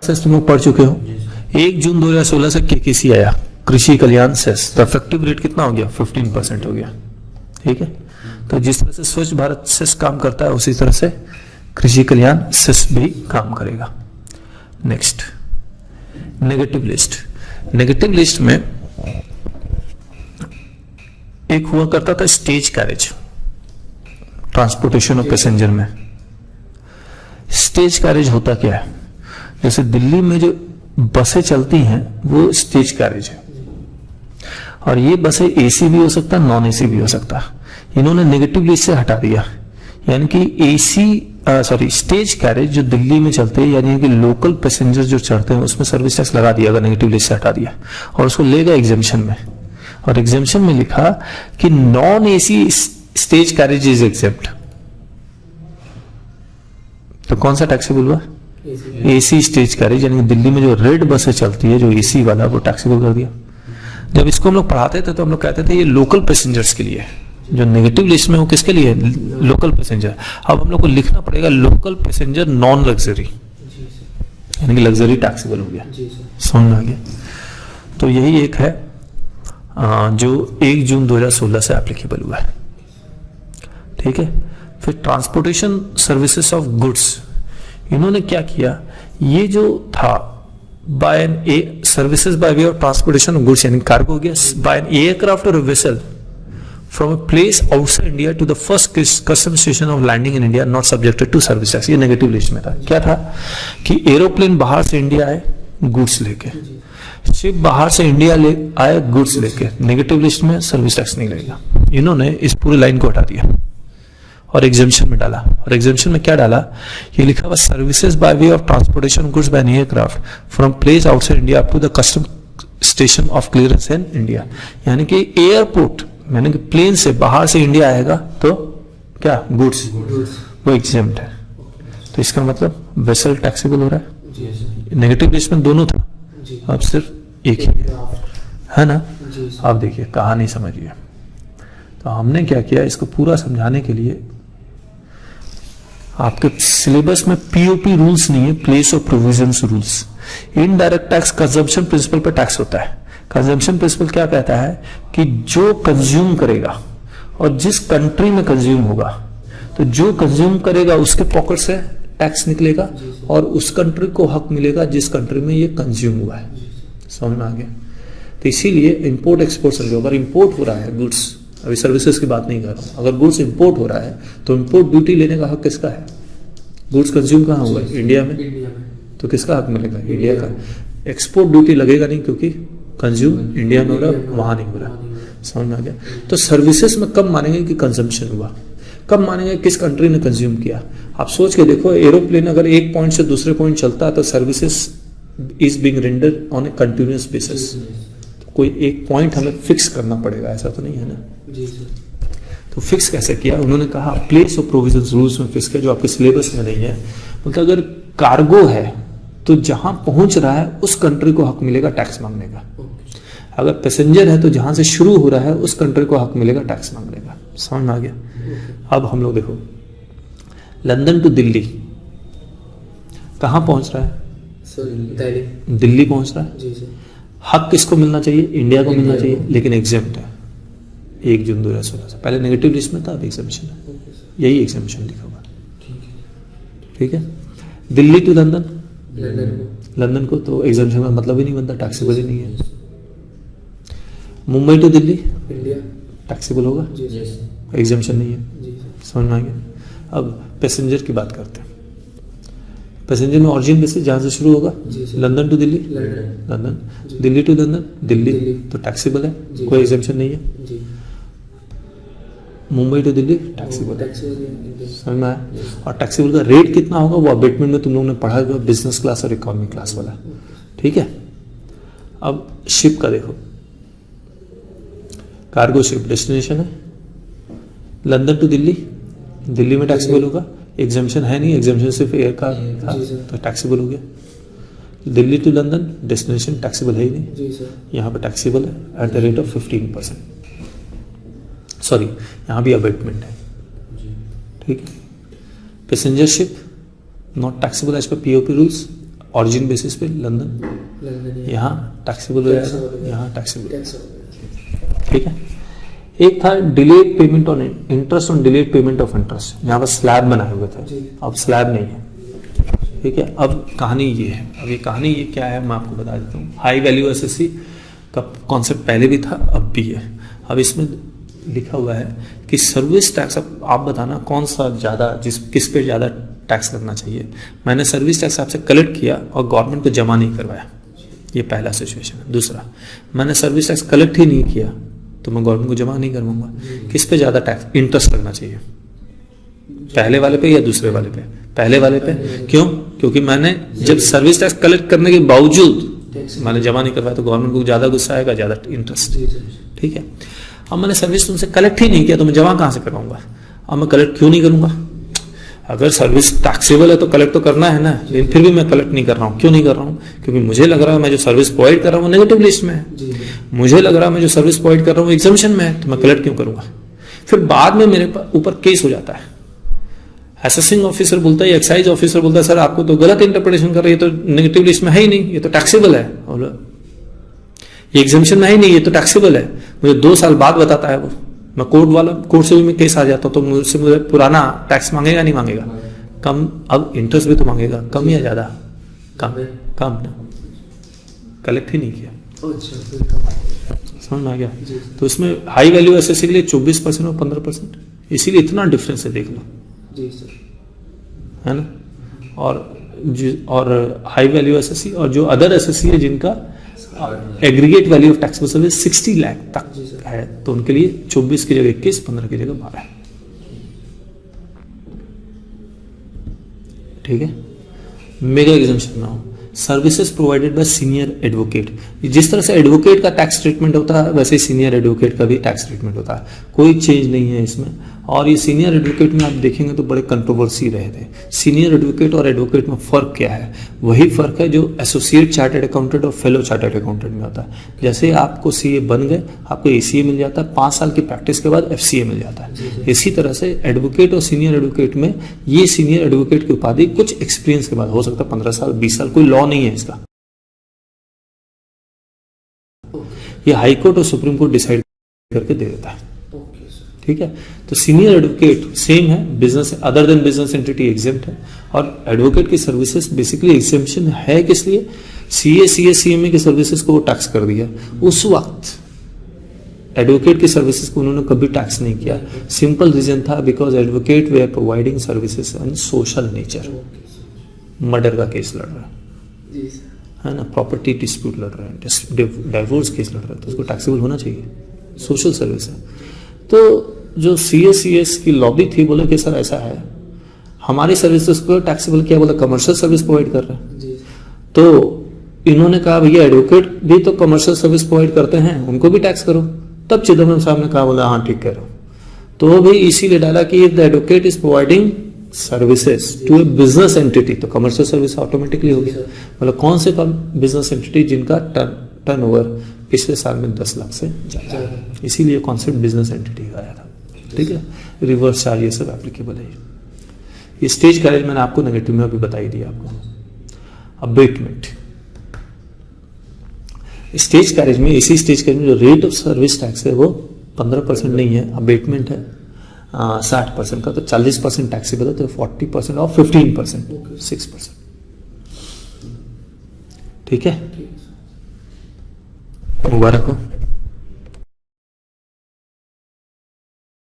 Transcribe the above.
Cess तुम लोग पढ़ चुके हो। 1 जून 2016 से केकेसी आया, कृषि कल्याण सेस, तो इफेक्टिव रेट कितना हो गया? 15% हो गया। ठीक है, तो जिस तरह से स्वच्छ भारत सेस काम करता है उसी तरह से कृषि कल्याण सेस भी काम करेगा। Next, negative list. Negative list में एक हुआ करता था stage carriage, transportation of passenger में। स्टेज कैरेज होता क्या है? जैसे दिल्ली में जो बसें चलती हैं वो स्टेज कैरेज है, और ये बसें एसी भी हो सकता है, नॉन एसी भी हो सकता है। इन्होंने नेगेटिव लिस्ट से हटा दिया, यानी कि स्टेज कैरेज जो दिल्ली में चलते हैं, यानी कि लोकल पैसेंजर जो चढ़ते हैं उसमें सर्विस टैक्स लगा दिया, अगर नेगेटिव लिस्ट से हटा दिया, और उसको लेगा एग्जेम्पशन में, और एग्जेम्पशन में लिखा कि non AC stage carriage is exempt. तो कौन सा टैक्सेबल हुआ? एसी स्टेज कैरेज, यानी दिल्ली में जो रेड बसें चलती है जो एसी वाला, वो टैक्सेबल कर दिया। जब इसको हम लोग पढ़ाते थे तो हम लोग कहते थे ये लोकल पैसेंजर्स के लिए, जो नेगेटिव लिस्ट में वो किसके लिए? Local passenger. अब हम लोग को लिखना पड़ेगा लोकल पैसेंजर नॉन लग्जरी, यानी कि लग्जरी टैक्सेबल हो गया। समझ में आ गया? तो यही एक है जो 1 जून 2016 से एप्लीकेबल हुआ है। ठीक है, फिर ट्रांसपोर्टेशन सर्विसेज ऑफ गुड्स, इन्होंने क्या किया? ये जो था by an services by way of transportation of goods, यानी कार्गो हो गया, बाय एन एयरक्राफ्ट और vessel from a place outside India to the first custom station of landing in India not subjected to service tax. ये negative list में था। क्या था कि एरोप्लेन बाहर से इंडिया आए गुड्स लेके, शिप बाहर से इंडिया ले आए गुड्स लेके, नेगेटिव लिस्ट में सर्विस टैक्स नहीं लगेगा। इन्होंने इस पूरी लाइन को हटा दिया और एग्जेम्पशन में डाला। और एग्जेम्पशन में क्या डाला? ये लिखा हुआ services by way of transportation goods by an aircraft from place outside India up to the custom station of clearance in India, यानी कि एयरपोर्ट, यानी कि प्लेन से बाहर से इंडिया आएगा तो क्या गुड्स, वो एग्जेम्प्ट है। तो इसका मतलब वेसल टैक्सेबल हो रहा है। नेगेटिव लिस्ट में दोनों था, अब सिर्फ एक ही है ना। अब देखिए कहानी समझिए। तो हमने क्या किया, इसको पूरा समझाने के लिए आपके सिलेबस में पीओपी रूल्स नहीं है, place of provisions rules. Indirect tax consumption principle पर टैक्स होता है। कंजम्पशन प्रिंसिपल क्या कहता है कि जो कंज्यूम करेगा और जिस कंट्री में कंज्यूम होगा, तो जो कंज्यूम करेगा उसके पॉकेट से टैक्स निकलेगा और उस कंट्री को हक मिलेगा जिस कंट्री में ये कंज्यूम हुआ है। समझ में आ गया? तो इसीलिए इंपोर्ट एक्सपोर्ट समझो। अगर इंपोर्ट हो रहा है गुड्स, अभी सर्विसेज की बात नहीं कर रहा हूं, अगर गुड्स इंपोर्ट हो रहा है तो इंपोर्ट ड्यूटी लेने का हक किसका है? गुड्स कंज्यूम कहाँ हुआ है? इंडिया में, तो किसका हक मिलेगा? इंडिया का। एक्सपोर्ट ड्यूटी लगेगा नहीं क्योंकि कंज्यूम इंडिया में हो रहा है, वहां नहीं हो रहा। समझ में आ गया? तो सर्विसेज में कब मानेंगे कि कंजम्पशन हुआ, कब मानेंगे किस कंट्री ने कंज्यूम किया। आप सोच के देखो, एरोप्लेन अगर एक पॉइंट से दूसरे पॉइंट चलता है तो services is being rendered on A continuous basis. कोई एक पॉइंट हमें फिक्स करना पड़ेगा, ऐसा तो नहीं है ना। तो फिक्स कैसे किया? उन्होंने कहा प्लेस ऑफ प्रोविजंस रूल्स में फिक्स किया, जो आपके सिलेबस में नहीं है। मतलब अगर कार्गो है तो जहां पहुंच रहा है उस कंट्री को हक मिलेगा टैक्स मांगने का। अगर पैसेंजर है तो जहां से शुरू हो रहा है उस कंट्री को हक मिलेगा टैक्स मांगने का। समझ में आ गया? अब हम लोग देखो, लंदन टू दिल्ली कहां पहुंच रहा है? दिल्ली पहुंच रहा है। हक किसको मिलना चाहिए? इंडिया को मिलना चाहिए, लेकिन एग्जेम्प्ट है 1 जून 2016 से। पहले नेगेटिव लिस्ट में था, अब एग्जेम्पशन है। यही एग्जेम्पशन लिखा हुआ। ठीक है। दिल्ली टू लंदन, लंदन को तो एग्जेम्पशन का मतलब ही नहीं बनता, टैक्सेबल ही नहीं है। मुंबई टू दिल्ली टैक्सेबल होगा, एग्जेम्पशन नहीं है। समझ में आ गया? अब पैसेंजर की बात करते हैं। पैसेंजर में ऑरिजिन बेसिस जहां से शुरू होगा, London to Delhi, London, Delhi to London, Delhi, तो टैक्सेबल है, कोई एग्जेम्पशन नहीं है। मुंबई टू दिल्ली टैक्सेबल है। समझ में आया? और टैक्सेबल का रेट कितना होगा वो अबेटमेंट में तुम लोगों ने पढ़ा होगा, बिजनेस क्लास और इकोनॉमी क्लास वाला। ठीक है। अब शिप का देखो, कार्गो शिप डेस्टिनेशन है लंदन टू दिल्ली, दिल्ली में टैक्सेबल होगा, एग्जेम्पशन है नहीं, एग्जेम्पशन सिर्फ एयर का था तो टैक्सेबल हो गया। Delhi to London destination taxable है ही नहीं, यहाँ पे टैक्सेबल है at the rate of 15%। Sorry, यहाँ भी अबेटमेंट है। ठीक है। Passenger ship not taxable as per POP rules, origin basis पे लंदन, यहाँ टैक्सेबल हो जाएगा, यहाँ टैक्सेबल, ठीक है। एक था delayed payment on interest on delayed payment of interest, यहाँ पर स्लैब बनाए हुए थे, अब स्लैब नहीं है, ठीक है। अब कहानी ये है, अब ये कहानी ये क्या है मैं आपको बता देता हूँ। हाई वैल्यू एसएससी का कॉन्सेप्ट पहले भी था, अब भी है। अब इसमें लिखा हुआ है कि सर्विस टैक्स, अब आप बताना कौन सा ज़्यादा, किस पे ज़्यादा टैक्स करना चाहिए। मैंने सर्विस टैक्स आपसे कलेक्ट किया और गवर्नमेंट को जमा नहीं करवाया, ये पहला सिचुएशन है। दूसरा, मैंने सर्विस टैक्स कलेक्ट ही नहीं किया तो मैं गवर्नमेंट को जमा नहीं करवाऊंगा। किस पे ज़्यादा टैक्स इंटरेस्ट लगना चाहिए, पहले वाले पे या दूसरे वाले पे? पहले वाले पे। क्यों? क्योंकि मैंने जब सर्विस टैक्स कलेक्ट करने के बावजूद मैंने जमा नहीं करवाया तो गवर्नमेंट को ज्यादा गुस्सा आएगा, ज्यादा इंटरेस्ट, ठीक है। अब मैंने सर्विस तुमसे कलेक्ट ही नहीं किया तो मैं जमा कहां से करवाऊंगा? अब मैं कलेक्ट क्यों नहीं करूंगा? अगर सर्विस टैक्सेबल है तो कलेक्ट तो करना है ना, लेकिन फिर भी मैं कलेक्ट नहीं कर रहा हूँ। क्यों नहीं कर रहा हूँ? क्योंकि मुझे लग रहा है मैं जो सर्विस प्रोवाइड कर रहा हूँ नेगेटिव लिस्ट में है, मुझे लग रहा है मैं जो सर्विस प्रोवाइड कर रहा हूँ एग्जम्पशन में है, तो मैं कलेक्ट क्यों करूंगा? फिर बाद में मेरे ऊपर केस हो जाता है। असेसिंग ऑफिसर बोलता है, एक्साइज ऑफिसर बोलता है सर आपको तो गलत इंटरप्रिटेशन कर रही है, तो नेगेटिव लिस्ट में है ही नहीं, ये तो टैक्सेबल है, और ये एग्जम्पशन में है ही नहीं, ये तो टैक्सेबल है। मुझे 2 साल बाद बताता है वो, मैं कोर्ट से भी मैं केस आ जाता हूं तो मुझे पुराना टैक्स मांगेगा नहीं मांगेगा? कम। अब इंटरेस्ट भी तो मांगेगा, कम या ज्यादा? कम ना, कलेक्ट ही नहीं किया। समझ में आ गया? तो इसमें हाई वैल्यू एसएससी के लिए 24% और 15%, इसीलिए इतना डिफरेंस है, देख लो, है ना। और हाई वैल्यू एसएससी और जो अदर एसएससी है जिनका aggregate value of taxable service 60 lakh तक है, तो उनके लिए 24 की जगह 21, 15 की जगह 12, ठीक है। मेगा एग्जम्पशन ना हो, services provided by senior advocate, जिस तरह से एडवोकेट का टैक्स ट्रीटमेंट होता है वैसे ही सीनियर एडवोकेट का भी टैक्स ट्रीटमेंट होता है, कोई चेंज नहीं है इसमें। और ये सीनियर एडवोकेट में आप देखेंगे तो बड़े कंट्रोवर्सी रहे थे। सीनियर एडवोकेट और एडवोकेट में फर्क क्या है? वही फर्क है जो एसोसिएट चार्टर्ड अकाउंटेंट और फेलो चार्टर्ड अकाउंटेंट में होता है। जैसे आपको सीए बन गए, आपको एसीए मिल जाता है, 5 साल की प्रैक्टिस के बाद एफसीए मिल जाता है। इसी तरह से एडवोकेट और सीनियर एडवोकेट में ये सीनियर एडवोकेट की उपाधि कुछ एक्सपीरियंस के बाद हो सकता है, 15 साल 20 साल, कोई लॉ नहीं है इसका। ये हाई कोर्ट और सुप्रीम कोर्ट डिसाइड करके दे देता है, ठीक है। तो सीनियर एडवोकेट सेम है, business other than business entity exempt है, और एडवोकेट की सर्विसेज बेसिकली एग्जेम्पशन है किस लिए? सीए सीएमए की सर्विसेज को वो टैक्स कर दिया। उस वक्त एडवोकेट की सर्विसेज को उन्होंने कभी टैक्स नहीं किया। सिंपल रीजन था बिकॉज एडवोकेट वे are providing services on social nature. Murder का केस लड़ रहा है ना, प्रॉपर्टी डिस्प्यूट लड़ रहा है, डाइवोर्स केस लड़ रहा है, तो उसको टैक्सेबल होना चाहिए, सोशल सर्विस है। तो जो सीएस की लॉबी थी, बोले कि सर ऐसा है, हमारी सर्विसेज को टैक्सेबल किया, बोला कमर्शियल सर्विस प्रोवाइड कर रहे हैं। तो इन्होंने कहा भैया एडवोकेट भी तो कमर्शियल सर्विस प्रोवाइड करते हैं, उनको भी टैक्स करो। तब चिदम्बरम साहब ने कहा, बोला हाँ ठीक कह रहे हो। तो वो भी इसीलिए डाला कि the advocate is providing services to a business entity, तो कमर्शियल सर्विस ऑटोमेटिकली हो गया। मतलब कौन से बिजनेस एंटिटी जिनका टर्नओवर पिछले साल में 10 लाख से ज्यादा है, इसीलिए कॉन्सेप्ट बिजनेस एंटिटी का आया था, ठीक है। रिवर्स चार्ज ये सब एप्लीकेबल है। ये स्टेज कैरेज मैंने आपको नेगेटिव में अभी बताई दी आपको। अबेटमेंट, स्टेज कैरेज में, इसी स्टेज कैरेज में जो रेट ऑफ सर्विस टैक्स है वो 15% नहीं है, अबेटमेंट है 60% का, तो 40% टैक्सेबल है, तो 40% और 15% 6%, ठीक है। मुबारक हो।